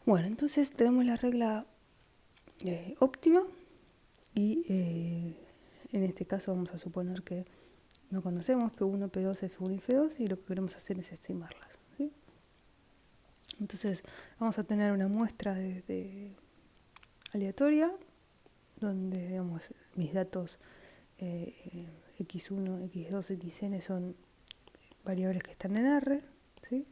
Bueno, entonces tenemos la regla óptima y en este caso vamos a suponer que no conocemos P1, P2, F1 y F2 y lo que queremos hacer es estimarlas, ¿sí? Entonces vamos a tener una muestra aleatoria donde digamos, mis datos x1, x2, xn son variables que están en R, ¿sí?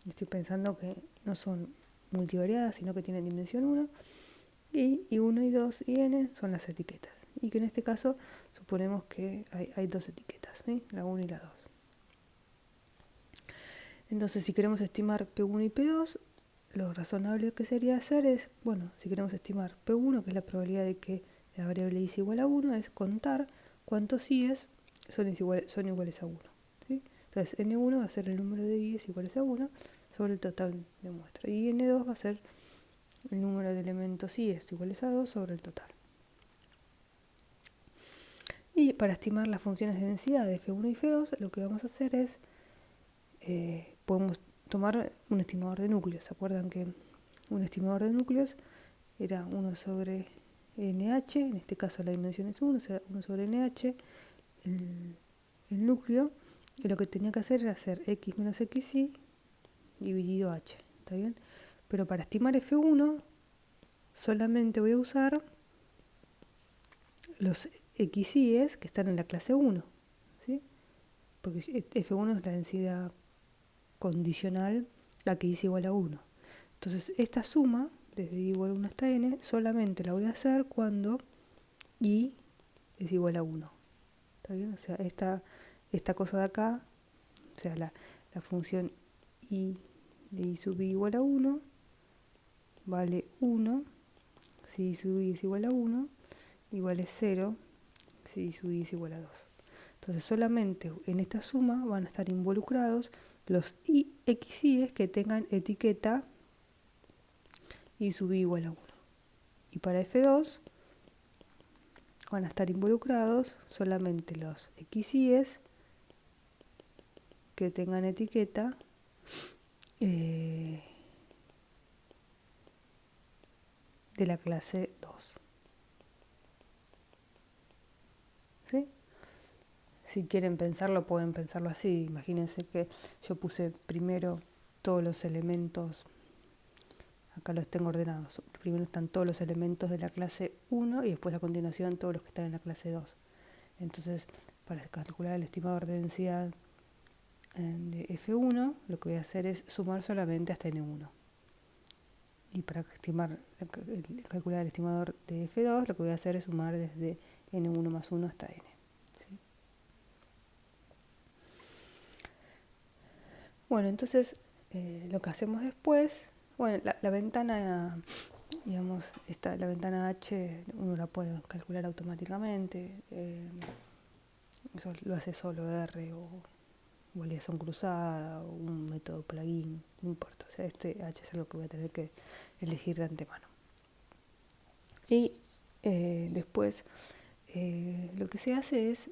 Estoy pensando que no son multivariadas, sino que tienen dimensión 1. Y 1 y 2 y n son las etiquetas. Y que en este caso suponemos que hay dos etiquetas, ¿sí? La 1 y la 2. Entonces, si queremos estimar P1 y P2, lo razonable que sería hacer es, bueno, si queremos estimar P1, que es la probabilidad de que la variable y es igual a 1, es contar cuántos i's son iguales a 1. ¿Sí? Entonces, n1 va a ser el número de i's iguales a 1 sobre el total de muestra. Y n2 va a ser el número de elementos i's iguales a 2 sobre el total. Y para estimar las funciones de densidad de F1 y F2, lo que vamos a hacer es, podemos tomar un estimador de núcleos. ¿Se acuerdan que un estimador de núcleos era 1 sobre NH, en este caso la dimensión es 1, o sea, 1 sobre NH, el núcleo, y lo que tenía que hacer era hacer x menos xy dividido h, ¿está bien? Pero para estimar F1 solamente voy a usar los xy's que están en la clase 1, ¿sí? Porque F1 es la densidad condicional, la que es igual a 1. Entonces esta suma, desde i igual a 1 hasta n, solamente la voy a hacer cuando i es igual a 1. ¿Está bien? O sea, esta cosa de acá, o sea, la función i de i sub i igual a 1, vale 1, si i sub i es igual a 1, y vale 0, si i sub i es igual a 2. Entonces solamente en esta suma van a estar involucrados los xy's que tengan etiqueta i sub i igual a 1. Y para F2 van a estar involucrados solamente los xy's que tengan etiqueta de la clase 2. ¿Sí? Si quieren pensarlo, pueden pensarlo así. Imagínense que yo puse primero todos los elementos, acá los tengo ordenados. Primero están todos los elementos de la clase 1 y después a continuación todos los que están en la clase 2. Entonces, para calcular el estimador de densidad de F1, lo que voy a hacer es sumar solamente hasta N1. Y para calcular el estimador de F2, lo que voy a hacer es sumar desde N1 más 1 hasta N. ¿Sí? Bueno, entonces lo que hacemos después, bueno, la ventana, digamos, la ventana H uno la puede calcular automáticamente. Eso lo hace solo R o liaison cruzada o un método plugin, no importa. O sea, este H es algo que voy a tener que elegir de antemano. Y después lo que se hace es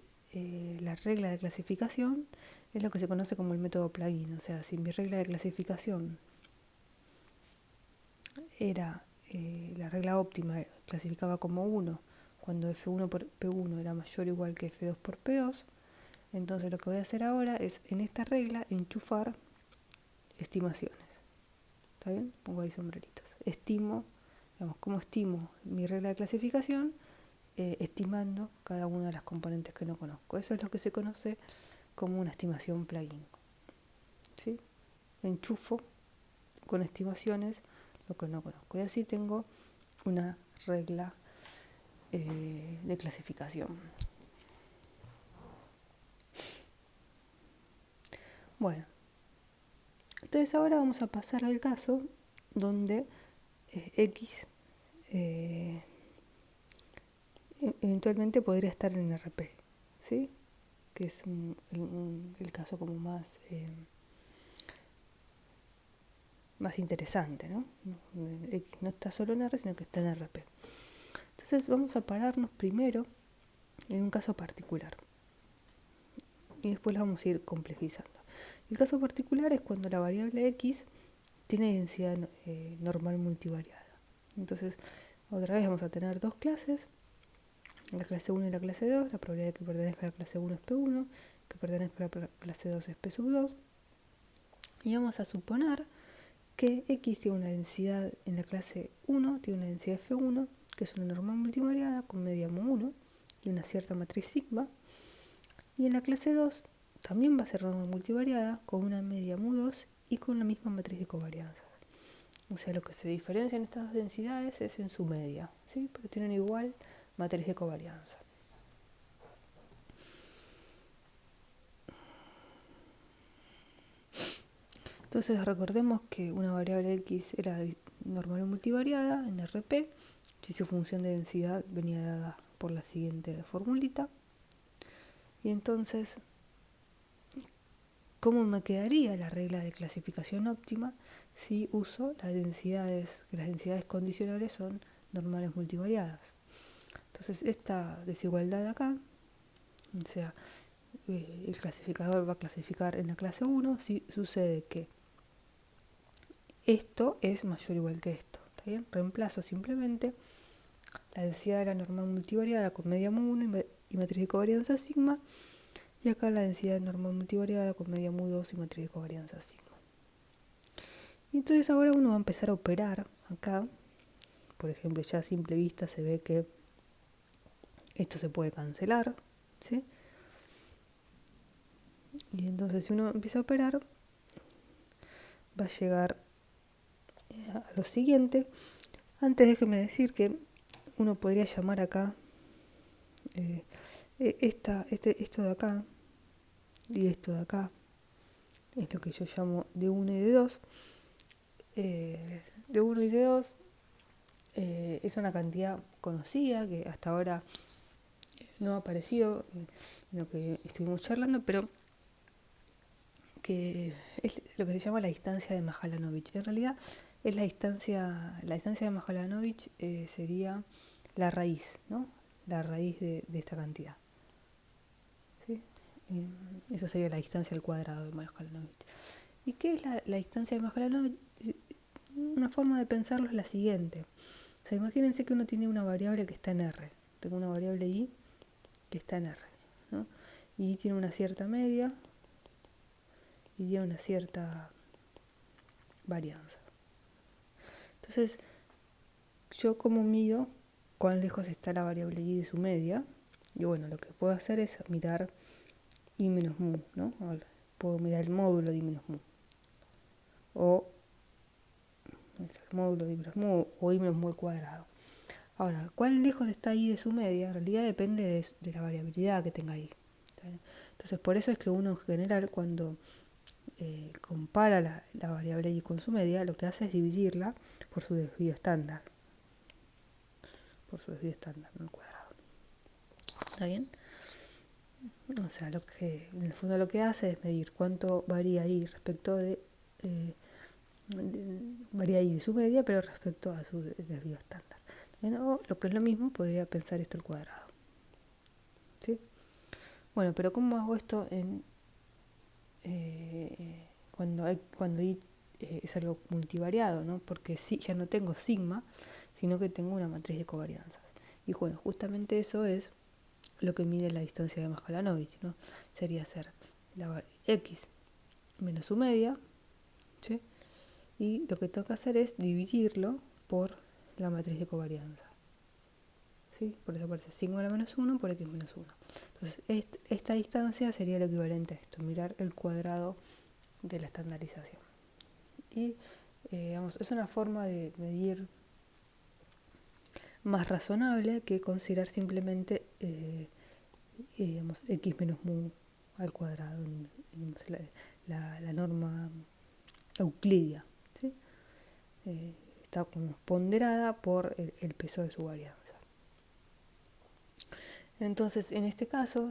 la regla de clasificación, es lo que se conoce como el método plugin. O sea, si mi regla de clasificación era la regla óptima, clasificaba como 1 cuando F1 por P1 era mayor o igual que F2 por P2, entonces lo que voy a hacer ahora es en esta regla enchufar estimaciones. ¿Está bien? Pongo ahí sombreritos. Estimo, digamos, ¿cómo estimo mi regla de clasificación? Estimando cada una de las componentes que no conozco. Eso es lo que se conoce como una estimación plugin. ¿Sí? Enchufo con estimaciones lo que no conozco. Y así tengo una regla de clasificación. Bueno, entonces ahora vamos a pasar al caso donde X eventualmente podría estar en RP, ¿sí? Que es el caso como más interesante, ¿no? X no está solo en R, sino que está en RP. Entonces vamos a pararnos primero en un caso particular y después lo vamos a ir complejizando. El caso particular es cuando la variable X tiene densidad normal multivariada. Entonces, otra vez vamos a tener dos clases, la clase 1 y la clase 2. La probabilidad de que pertenezca a la clase 1 es P1, que pertenezca a la clase 2 es P sub 2. Y vamos a suponer que X tiene una densidad en la clase 1, tiene una densidad F1, que es una normal multivariada con media mu1 y una cierta matriz sigma. Y en la clase 2 también va a ser normal multivariada con una media mu2 y con la misma matriz de covarianzas. O sea, lo que se diferencia en estas dos densidades es en su media, ¿sí? Pero tienen igual matriz de covarianza. Entonces recordemos que una variable X era normal multivariada en RP, si su función de densidad venía dada por la siguiente formulita. Y entonces, ¿cómo me quedaría la regla de clasificación óptima si uso las densidades, que las densidades condicionales son normales multivariadas? Entonces esta desigualdad de acá, o sea, el clasificador va a clasificar en la clase 1 si sucede que esto es mayor o igual que esto. ¿Está bien? Reemplazo simplemente la densidad de la normal multivariada con media mu1 y matriz de covarianza sigma, y acá la densidad normal multivariada con media mu2 y matriz de covarianza sigma. Y entonces ahora uno va a empezar a operar acá. Por ejemplo, ya a simple vista se ve que esto se puede cancelar, ¿sí? Y entonces si uno empieza a operar, va a llegar a lo siguiente. Antes déjeme decir que uno podría llamar acá esto de acá y esto de acá es lo que yo llamo de 1 y de 2. De 1 y de 2 es una cantidad conocida que hasta ahora no ha aparecido en lo que estuvimos charlando, pero que es lo que se llama la distancia de Mahalanobich. En realidad es la distancia de Mahalanobich sería la raíz, ¿no? La raíz de esta cantidad. ¿Sí? Eso sería la distancia al cuadrado de Mahalanobich. ¿Y qué es la distancia de Mahalanobich? Una forma de pensarlo es la siguiente. O sea, imagínense que uno tiene una variable que está en R. Tengo una variable y que está en R, ¿no? Y tiene una cierta media y tiene una cierta varianza. Entonces, yo como mido cuán lejos está la variable y de su media. Y bueno, lo que puedo hacer es mirar i menos mu, ¿no? Puedo mirar el módulo de i menos mu. O el módulo de i menos mu o i menos mu al cuadrado. Ahora, ¿cuán lejos está i de su media? En realidad depende de la variabilidad que tenga i. Entonces, por eso es que uno en general, cuando compara la variable y con su media, lo que hace es dividirla por su desvío estándar. Por su desvío estándar, no el cuadrado. ¿Está bien? O sea, en el fondo lo que hace es medir cuánto varía i respecto varía i de su media, pero respecto a su desvío estándar. O lo que es lo mismo, podría pensar esto al cuadrado. ¿Sí? Bueno, pero ¿cómo hago esto cuando i es algo multivariado, ¿no? Porque sí, ya no tengo sigma, sino que tengo una matriz de covarianzas. Y bueno, justamente eso es lo que mide la distancia de Mahalanobich, ¿no? Sería hacer la x menos su media, ¿sí? Y lo que tengo que hacer es dividirlo por la matriz de covarianza. ¿Sí? Por eso aparece sigma a la menos 1 por x menos 1. Entonces, esta distancia sería lo equivalente a esto, mirar el cuadrado de la estandarización. Y es una forma de medir más razonable que considerar simplemente x menos mu al cuadrado, la norma euclidia, ¿sí? Está como ponderada por el peso de su varianza. Entonces, en este caso,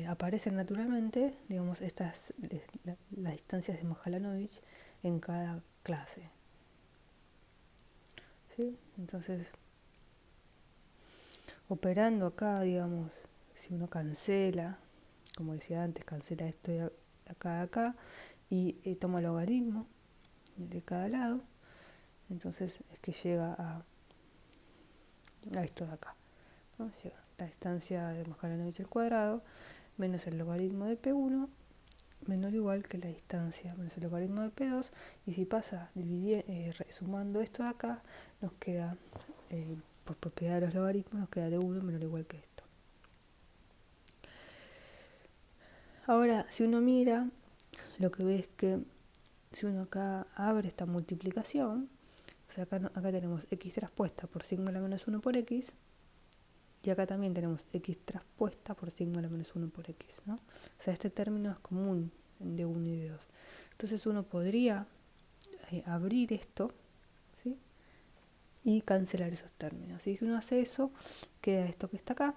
aparecen naturalmente, digamos, las distancias de Mahalanobich en cada clase. ¿Sí? Entonces, operando acá, digamos, si uno cancela, como decía antes, cancela esto de acá a acá y toma logaritmo, de cada lado. Entonces es que llega a esto de acá, ¿no? Llega la distancia de Mahalanobis al cuadrado menos el logaritmo de P1 menor o igual que la distancia menos el logaritmo de P2, y si pasa sumando esto de acá, nos queda, por propiedad de los logaritmos, nos queda de 1 menor o igual que esto. Ahora, si uno mira, lo que ve es que si uno acá abre esta multiplicación, o sea, acá tenemos x traspuesta por sigma a la menos 1 por x, y acá también tenemos x traspuesta por sigma a la menos 1 por x, ¿no? O sea, este término es común de 1 y de 2. Entonces uno podría abrir esto, ¿sí? Y cancelar esos términos. Y si uno hace eso, queda esto que está acá.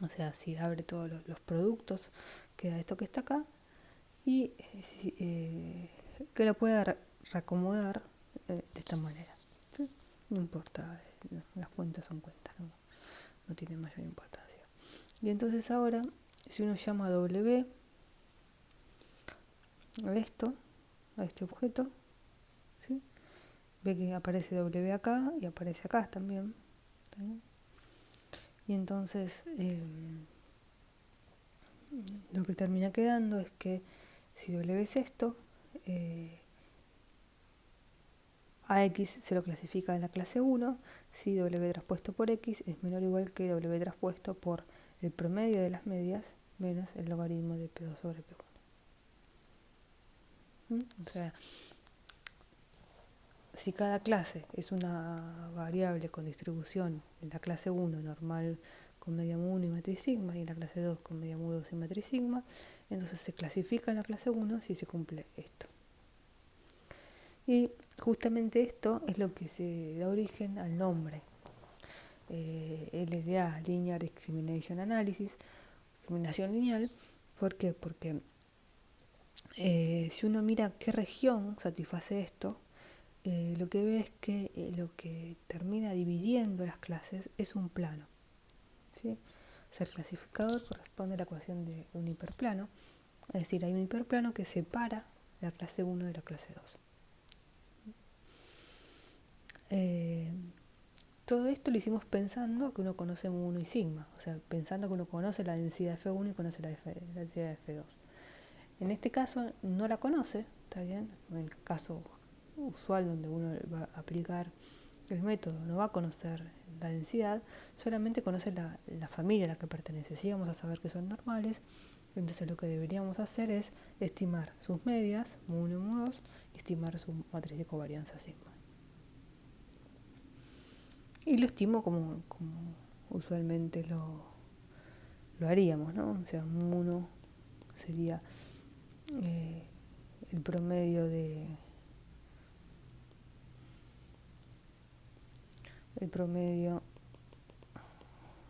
O sea, si abre todos los productos, queda esto que está acá. Y que lo pueda reacomodar de esta manera, ¿sí? No importa, las cuentas son cuentas, no tiene mayor importancia. Y entonces ahora, si uno llama a W a esto, a este objeto, ¿sí? Ve que aparece W acá y aparece acá también. ¿Sí? Y entonces lo que termina quedando es que si W es esto, AX se lo clasifica en la clase 1, si W traspuesto por X es menor o igual que W traspuesto por el promedio de las medias menos el logaritmo de P2 sobre P1. O sea, si cada clase es una variable con distribución en la clase 1 normal con media mu 1 y matriz sigma, y en la clase 2 con media mu 2 y matriz sigma, entonces se clasifica en la clase 1 si se cumple esto. Y justamente esto es lo que se da origen al nombre LDA, Linear Discrimination Analysis, discriminación lineal. ¿Por qué? Porque si uno mira qué región satisface esto, lo que ve es que lo que termina dividiendo las clases es un plano, ¿sí? O sea, el clasificador corresponde a la ecuación de un hiperplano, es decir, hay un hiperplano que separa la clase 1 de la clase 2. Todo esto lo hicimos pensando que uno conoce mu 1 y sigma, o sea, pensando que uno conoce la densidad de F1 y conoce la densidad de F2. En este caso no la conoce, ¿está bien? En el caso usual donde uno va a aplicar el método, no va a conocer la densidad, solamente conoce la familia a la que pertenece. Si vamos a saber que son normales, entonces lo que deberíamos hacer es estimar sus medias, mu 1 y mu 2, y estimar su matriz de covarianza sigma. Y lo estimo como usualmente lo haríamos, ¿no? O sea, mu 1 sería el promedio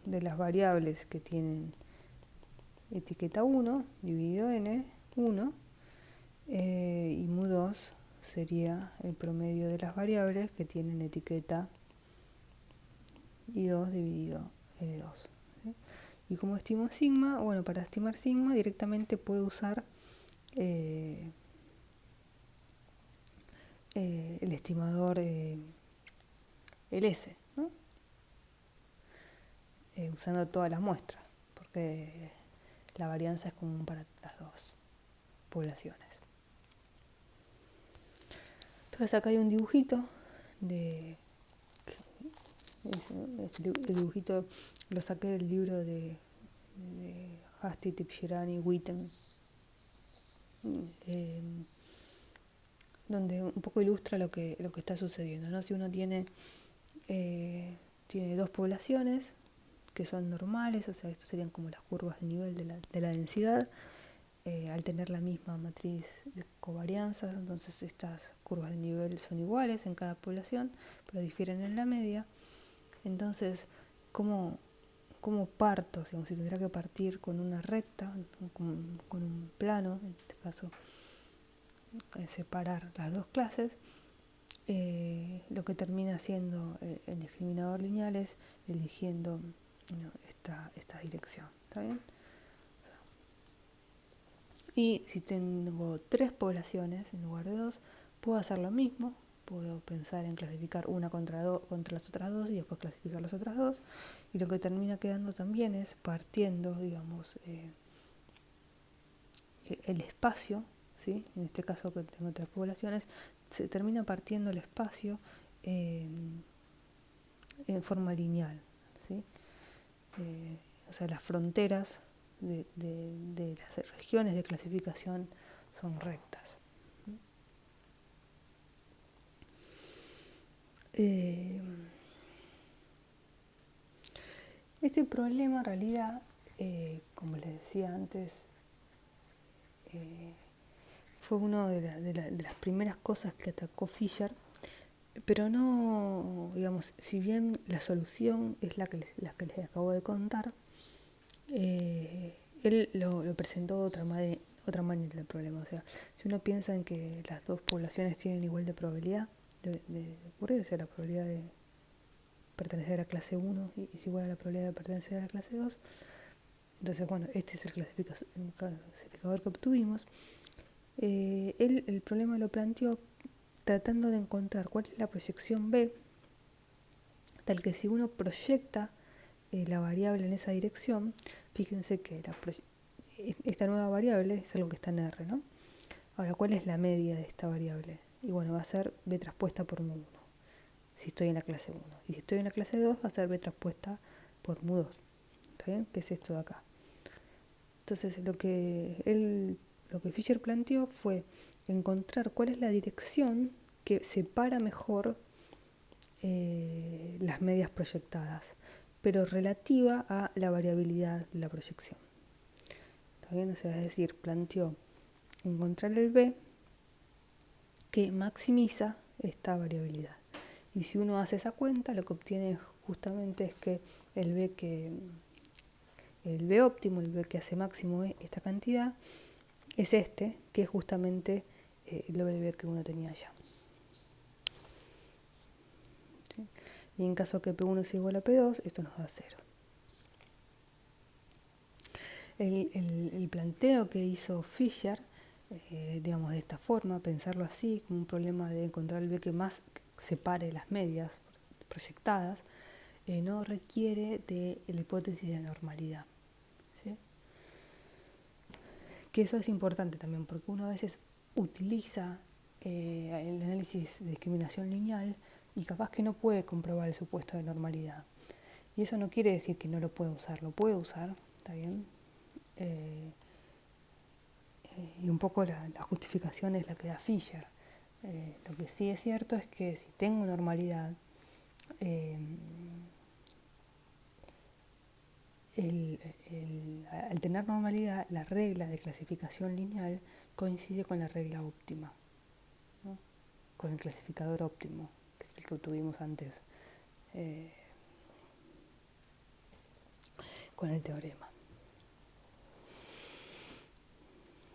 de las variables que tienen etiqueta 1 dividido n, 1, y mu 2 sería el promedio de las variables que tienen etiqueta I2 dividido N2. ¿Sí? Y como estimo sigma, bueno, para estimar sigma directamente puedo usar el estimador LS, ¿no? Usando todas las muestras, porque la varianza es común para las dos poblaciones. Entonces acá hay un dibujito el dibujito lo saqué del libro de Hasti, Tibshirani, Witten, donde un poco ilustra lo que está sucediendo, ¿no? Si uno tiene dos poblaciones que son normales, o sea, estas serían como las curvas de nivel de la densidad, al tener la misma matriz de covarianzas, entonces estas curvas de nivel son iguales en cada población, pero difieren en la media. Entonces, ¿cómo parto? Si tendrá que partir con una recta, con un plano, en este caso, separar las dos clases, lo que termina haciendo el discriminador lineal es eligiendo esta dirección, ¿está bien? Y si tengo 3 poblaciones en lugar de 2, puedo hacer lo mismo. Puedo pensar en clasificar una contra las otras 2 y después clasificar las otras 2. Y lo que termina quedando también es partiendo, digamos, el espacio, ¿sí? En este caso que tengo 3 poblaciones, se termina partiendo el espacio en forma lineal, ¿sí? O sea, las fronteras de las regiones de clasificación son rectas. Este problema en realidad, como les decía antes, fue una de las primeras cosas que atacó Fisher, pero no, digamos, si bien la solución es la que les acabo de contar, él lo presentó de otra manera el problema. O sea, si uno piensa en que las 2 poblaciones tienen igual de probabilidad de ocurrir, o sea, la probabilidad de pertenecer a clase 1 es igual a la probabilidad de pertenecer a la clase 2, entonces, bueno, este es el clasificador que obtuvimos. Él el problema lo planteó tratando de encontrar cuál es la proyección B, tal que si uno proyecta la variable en esa dirección, fíjense que esta nueva variable es algo que está en R, ¿no? Ahora, ¿cuál es la media de esta variable? Y bueno, va a ser B traspuesta por mu1, si estoy en la clase 1. Y si estoy en la clase 2, va a ser B traspuesta por mu2. ¿Está bien? ¿Qué es esto de acá? Entonces, lo que Fisher planteó fue encontrar cuál es la dirección que separa mejor las medias proyectadas, pero relativa a la variabilidad de la proyección. ¿Está bien? O sea, es decir, planteó encontrar el B que maximiza esta variabilidad. Y si uno hace esa cuenta, lo que obtiene justamente es que el B óptimo, el B que hace máximo esta cantidad, es este, que es justamente el W que uno tenía allá. ¿Sí? Y en caso que P1 es igual a P2, esto nos da 0. El planteo que hizo Fisher, digamos de esta forma, pensarlo así, como un problema de encontrar el B que más separe las medias proyectadas, no requiere de la hipótesis de normalidad. ¿Sí? Que eso es importante también, porque uno a veces utiliza el análisis de discriminación lineal y capaz que no puede comprobar el supuesto de normalidad. Y eso no quiere decir que no lo pueda usar, lo puede usar, ¿está bien? Y un poco la justificación es la que da Fisher. Lo que sí es cierto es que si tengo normalidad, al tener normalidad, la regla de clasificación lineal coincide con la regla óptima, ¿no? Con el clasificador óptimo, que es el que obtuvimos antes con el teorema.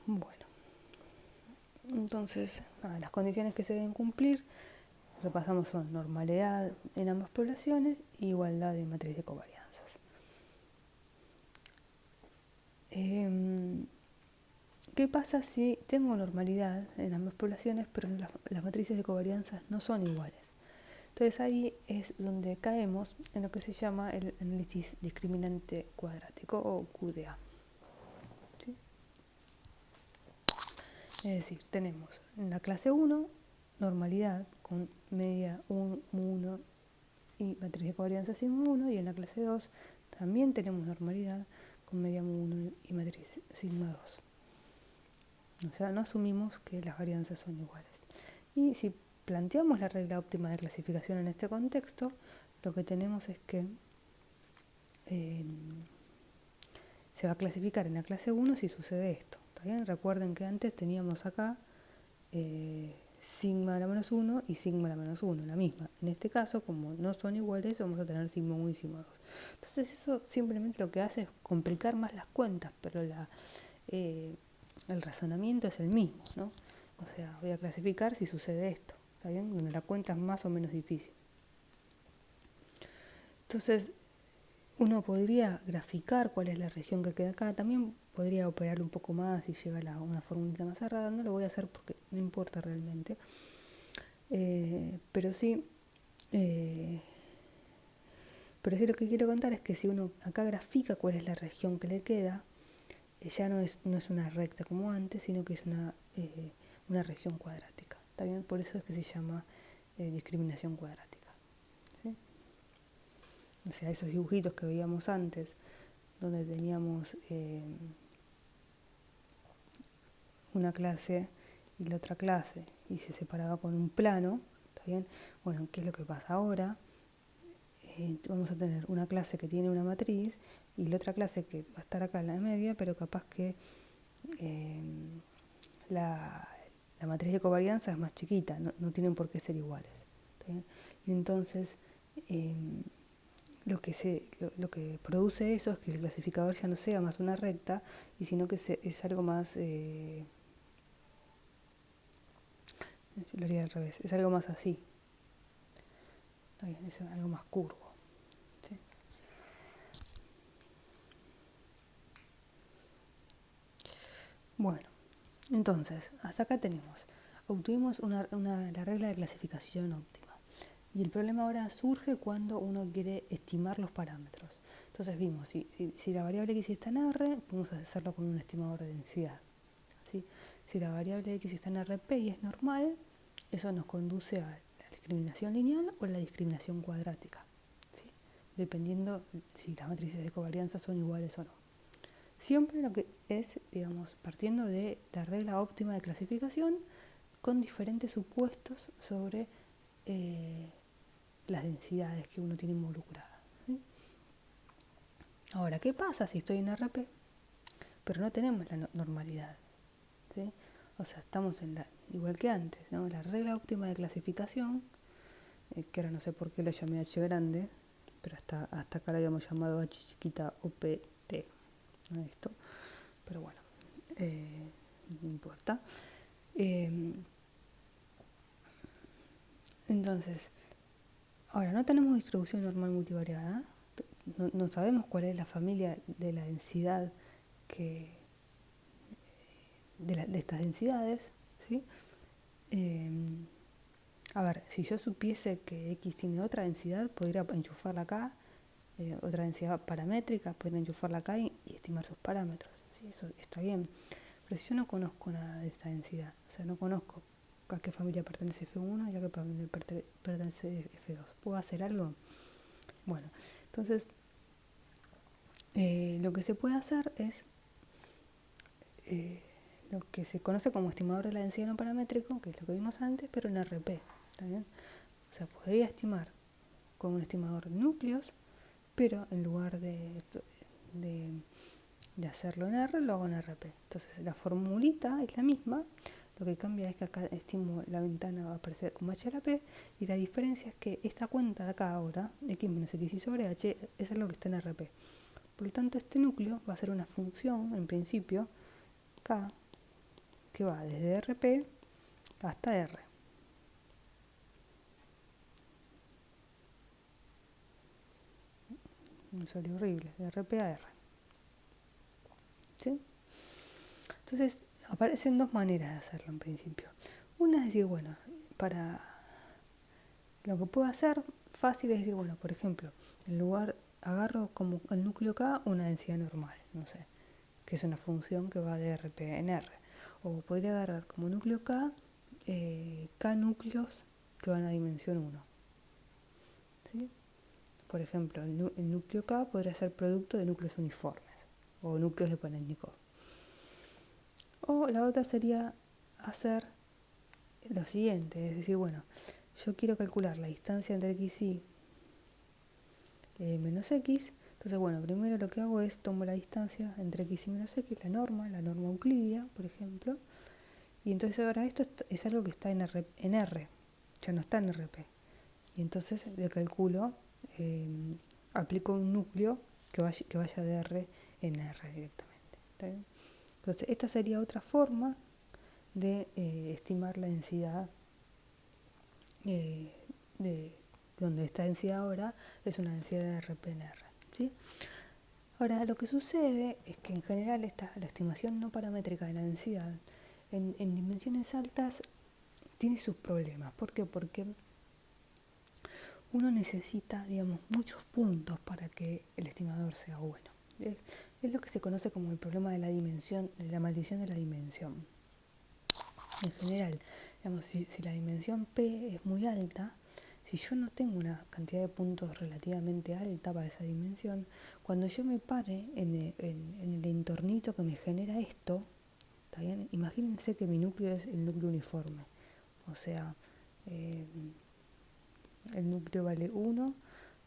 Bueno, entonces, las condiciones que se deben cumplir, repasamos, son normalidad en ambas poblaciones e igualdad de matriz de covarianzas. ¿Qué pasa si tengo normalidad en ambas poblaciones, pero las matrices de covarianzas no son iguales? Entonces ahí es donde caemos en lo que se llama el análisis discriminante cuadrático o QDA. ¿Sí? Es decir, tenemos en la clase 1 normalidad con media 1 y matriz de covarianza sigma 1, y en la clase 2 también tenemos normalidad con media 1 y matriz sigma 2. O sea, no asumimos que las varianzas son iguales. Y si planteamos la regla óptima de clasificación en este contexto, lo que tenemos es que se va a clasificar en la clase 1 si sucede esto. ¿Está bien? Recuerden que antes teníamos acá sigma a la menos 1 y sigma a la menos 1, la misma. En este caso, como no son iguales, vamos a tener sigma 1 y sigma 2. Entonces eso simplemente lo que hace es complicar más las cuentas, pero el razonamiento es el mismo, ¿no? O sea, voy a clasificar si sucede esto, ¿está bien? Donde la cuenta es más o menos difícil. Entonces, uno podría graficar cuál es la región que queda acá, también podría operar un poco más y llegar a una formulita más cerrada, no lo voy a hacer porque no importa realmente, pero sí, eh, pero sí lo que quiero contar es que si uno acá grafica cuál es la región que le queda, ya no es una recta como antes, sino que es una región cuadrática. ¿Está bien? Por eso es que se llama discriminación cuadrática. ¿Sí? O sea, esos dibujitos que veíamos antes, donde teníamos una clase y la otra clase, y se separaba con un plano, ¿está bien? Bueno, ¿qué es lo que pasa ahora? Vamos a tener una clase que tiene una matriz y la otra clase que va a estar acá en la media, pero capaz que eh, la, la matriz de covarianza es más chiquita, no tienen por qué ser iguales. ¿Está bien? Y entonces, eh, lo que produce eso es que el clasificador ya no sea más una recta, y sino que es algo más, yo lo haría al revés, es algo más así, ¿está bien? Es algo más curvo. ¿Sí? Bueno, entonces, hasta acá obtuvimos la regla de clasificación óptima. Y el problema ahora surge cuando uno quiere estimar los parámetros. Entonces vimos, si la variable x está en R, podemos hacerlo con un estimador de densidad. ¿Sí? Si la variable x está en RP y es normal, eso nos conduce a la discriminación lineal o la discriminación cuadrática, ¿sí? Dependiendo si las matrices de covarianza son iguales o no. Siempre lo que es, digamos, partiendo de la regla óptima de clasificación con diferentes supuestos sobre las densidades que uno tiene involucradas. ¿Sí? Ahora, ¿qué pasa si estoy en RP? Pero no tenemos la normalidad. ¿Sí? O sea, estamos igual que antes, ¿no? La regla óptima de clasificación, que ahora no sé por qué lo llamé H grande, pero hasta acá lo habíamos llamado H chiquita OPT, ¿no? Esto, pero bueno, no importa. Eh, entonces, ahora no tenemos distribución normal multivariada, no sabemos cuál es la familia de la densidad que, de estas densidades, ¿sí? Eh, a ver, si yo supiese que X tiene otra densidad, podría enchufarla acá, otra densidad paramétrica, podría enchufarla acá y estimar sus parámetros. ¿Sí? Eso está bien. Pero si yo no conozco nada de esta densidad, o sea, no conozco a qué familia pertenece F1 y a qué familia pertenece F2, ¿puedo hacer algo? Bueno, entonces lo que se puede hacer es eh, lo que se conoce como estimador de la densidad no paramétrico, que es lo que vimos antes, pero en RP. ¿Está bien? O sea, podría estimar con un estimador de núcleos, pero en lugar de hacerlo en R, lo hago en RP. Entonces la formulita es la misma, lo que cambia es que acá estimo la ventana va a aparecer como HRP, y la diferencia es que esta cuenta de acá ahora, x menos x sobre h, es lo que está en RP. Por lo tanto, este núcleo va a ser una función, en principio, K, que va desde RP hasta R. Me salió horrible, de RP a R. ¿Sí? Entonces, aparecen dos maneras de hacerlo en principio. Una es decir, bueno, para lo que puedo hacer fácil es decir, bueno, por ejemplo, en lugar agarro como el núcleo K una densidad normal, no sé, que es una función que va de RP en R. O podría agarrar como núcleo K, K núcleos que van a dimensión 1. ¿Sí? Por ejemplo, el núcleo K podría ser producto de núcleos uniformes o núcleos de Parenkov. O la otra sería hacer lo siguiente, es decir, bueno, yo quiero calcular la distancia entre x y menos x. Entonces, bueno, primero lo que hago es tomo la distancia entre x y menos x, la norma euclidia, por ejemplo. Y entonces ahora esto es algo que está en R, ya no está en RP. Y entonces le calculo, aplico un núcleo que vaya de R en R directamente. ¿Está bien? Entonces, esta sería otra forma de estimar la densidad de donde esta densidad ahora es una densidad de RP en R. ¿sí? Ahora, lo que sucede es que en general la estimación no paramétrica de la densidad en dimensiones altas tiene sus problemas. ¿Por qué? Porque uno necesita, digamos, muchos puntos para que el estimador sea bueno. Es lo que se conoce como el problema de la dimensión, de la maldición de la dimensión. En general, digamos, si la dimensión P es muy alta, si yo no tengo una cantidad de puntos relativamente alta para esa dimensión, cuando yo me pare en el entornito que me genera esto, ¿está bien? Imagínense que mi núcleo es el núcleo uniforme. O sea, el núcleo vale 1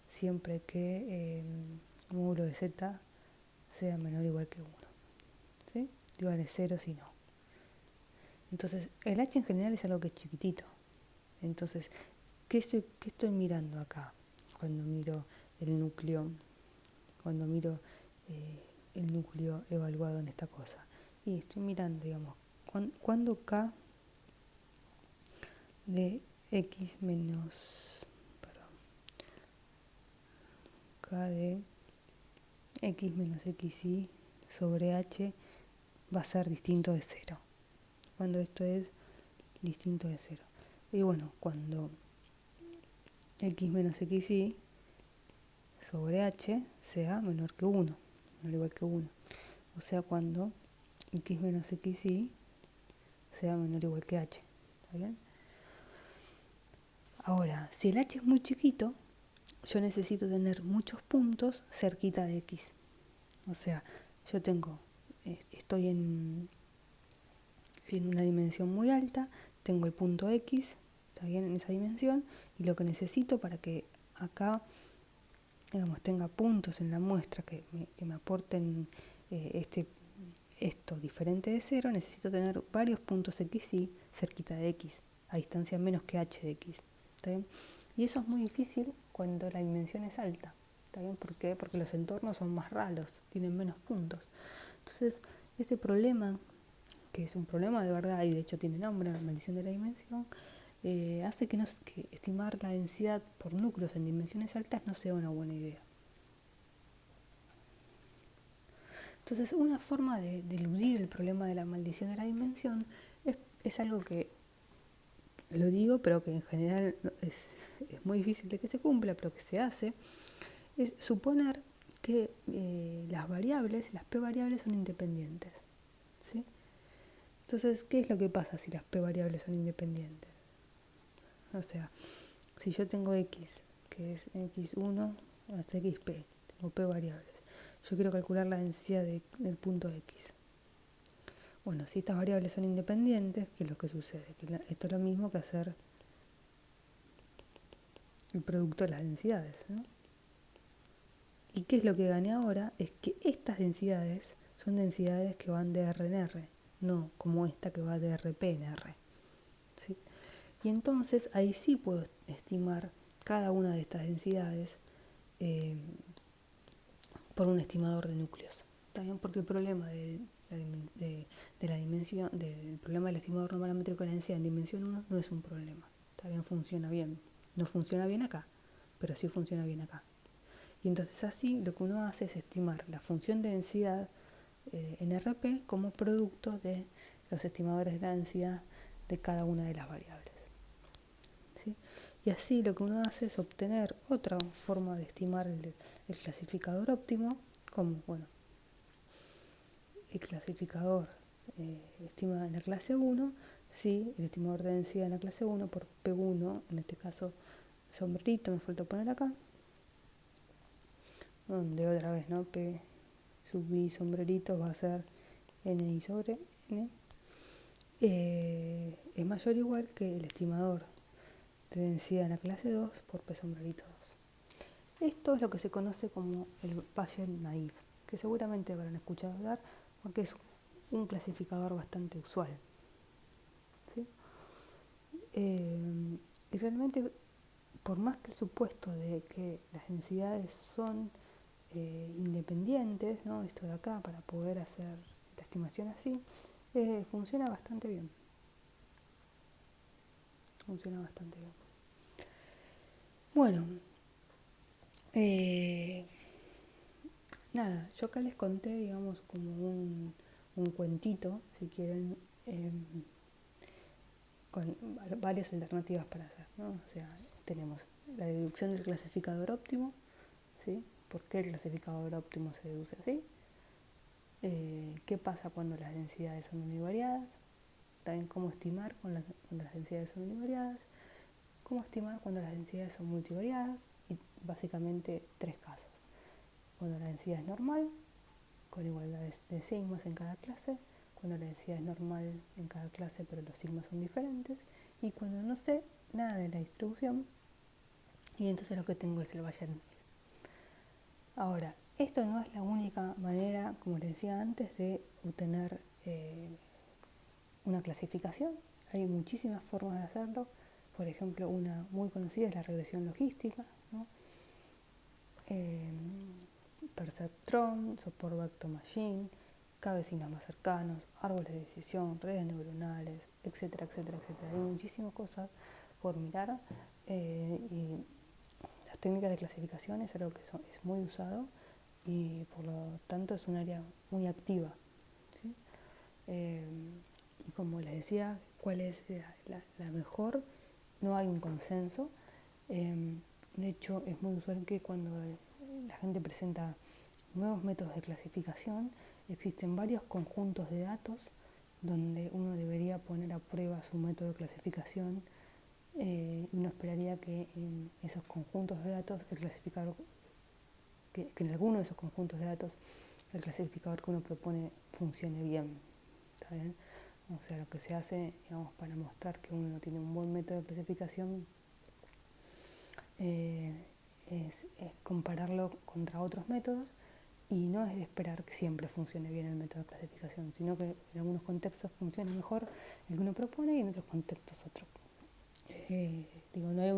siempre que módulo de z sea menor o igual que 1. ¿Sí? Y vale 0 si no. Entonces, el h en general es algo que es chiquitito. Entonces, ¿qué estoy mirando acá cuando miro el núcleo, cuando miro el núcleo evaluado en esta cosa? Y estoy mirando, digamos, cuando k de x menos, perdón, k de x menos xy sobre h va a ser distinto de 0. Cuando esto es distinto de 0. Y bueno, cuando x menos xy sobre h sea menor que 1, menor o igual que 1. O sea, cuando x menos xy sea menor o igual que h. ¿Está bien? Ahora, si el h es muy chiquito, yo necesito tener muchos puntos cerquita de x. O sea, yo estoy en una dimensión muy alta, tengo el punto x, está bien, en esa dimensión, y lo que necesito para que acá, digamos, tenga puntos en la muestra que me aporten esto diferente de 0, necesito tener varios puntos xy cerquita de x, a distancia menos que h de x. ¿Está bien? Y eso es muy difícil cuando la dimensión es alta. ¿Está bien? ¿Por qué? Porque los entornos son más raros, tienen menos puntos. Entonces, ese problema, que es un problema de verdad y de hecho tiene nombre, la maldición de la dimensión, hace que estimar la densidad por núcleos en dimensiones altas no sea una buena idea. Entonces, una forma de eludir el problema de la maldición de la dimensión es algo que lo digo, pero que en general es muy difícil de que se cumpla, pero que se hace, es suponer que las p variables son independientes. ¿Sí? Entonces, ¿qué es lo que pasa si las p variables son independientes? O sea, si yo tengo x, que es x1 hasta xp, tengo p variables, yo quiero calcular la densidad del punto x. Bueno, si estas variables son independientes, ¿qué es lo que sucede? Que esto es lo mismo que hacer el producto de las densidades, ¿no? ¿Y qué es lo que gané ahora? Es que estas densidades son densidades que van de R en R, no como esta que va de RP en R. ¿Sí? Y entonces ahí sí puedo estimar cada una de estas densidades por un estimador de núcleos. También porque el problema de la dimensión, del problema del estimador no paramétrico de la densidad en dimensión 1 no es un problema. También funciona bien. No funciona bien acá, pero sí funciona bien acá. Y entonces así lo que uno hace es estimar la función de densidad en RP como producto de los estimadores de la densidad de cada una de las variables. ¿Sí? Y así lo que uno hace es obtener otra forma de estimar el clasificador óptimo, como, bueno, el clasificador estima en la clase 1, sí, el estimador de densidad en la clase 1 por P1, en este caso sombrerito, me falta poner acá, donde otra vez, ¿no? P sub I sombrerito va a ser NI sobre N, es mayor o igual que el estimador de densidad en la clase 2 por P sombrerito 2. Esto es lo que se conoce como el Bayes naive, que seguramente habrán escuchado hablar porque es un clasificador bastante usual. ¿Sí? Y realmente, por más que el supuesto de que las densidades son independientes, ¿no? Esto de acá, para poder hacer la estimación así, funciona bastante bien. Funciona bastante bien. Bueno, nada, yo acá les conté, digamos, como un cuentito, si quieren, con varias alternativas para hacer, ¿no? O sea, tenemos la deducción del clasificador óptimo, ¿sí? ¿Por qué el clasificador óptimo se deduce así? ¿Qué pasa cuando las densidades son univariadas? También cómo estimar cuando las densidades son univariadas, cómo estimar cuando las densidades son multivariadas, y básicamente tres casos. Cuando la densidad es normal, con igualdades de sigmas en cada clase, cuando la densidad es normal en cada clase pero los sigmas son diferentes, y cuando no sé nada de la distribución y entonces lo que tengo es el Bayern. Ahora, esto no es la única manera, como les decía antes, de obtener una clasificación. Hay muchísimas formas de hacerlo. Por ejemplo, una muy conocida es la regresión logística, ¿no? Perceptron, Support Vector Machine, cada vecinos más cercanos, árboles de decisión, redes neuronales, etcétera, etcétera, etcétera. Hay muchísimas cosas por mirar, y las técnicas de clasificación es algo que es muy usado y por lo tanto es un área muy activa, ¿sí? Y como les decía, ¿cuál es la mejor? No hay un consenso. De hecho, es muy usual que cuando la gente presenta nuevos métodos de clasificación, existen varios conjuntos de datos donde uno debería poner a prueba su método de clasificación, y uno esperaría que en esos conjuntos de datos el clasificador, que en alguno de esos conjuntos de datos el clasificador que uno propone funcione bien. ¿Está bien? O sea, lo que se hace, digamos, para mostrar que uno tiene un buen método de clasificación, es compararlo contra otros métodos, y no es esperar que siempre funcione bien el método de clasificación, sino que en algunos contextos funciona mejor el que uno propone y en otros contextos otro. No hay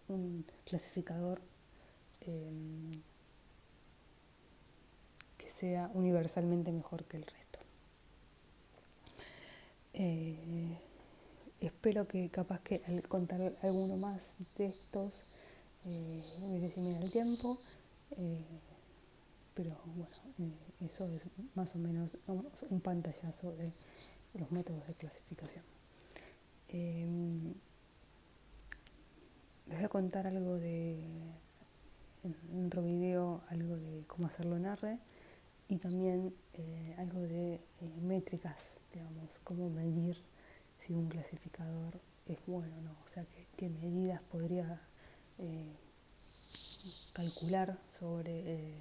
un clasificador eh, que sea universalmente mejor que el resto. Espero que capaz que al contar alguno más de estos merece el tiempo, pero bueno, eso es más o menos un pantallazo de los métodos de clasificación. Les voy a contar algo en otro video, algo de cómo hacerlo en R, y también algo de métricas, digamos, cómo medir si un clasificador es bueno o no, o sea, qué medidas podría calcular sobre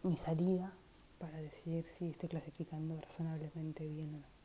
mi salida para decidir si estoy clasificando razonablemente bien o no.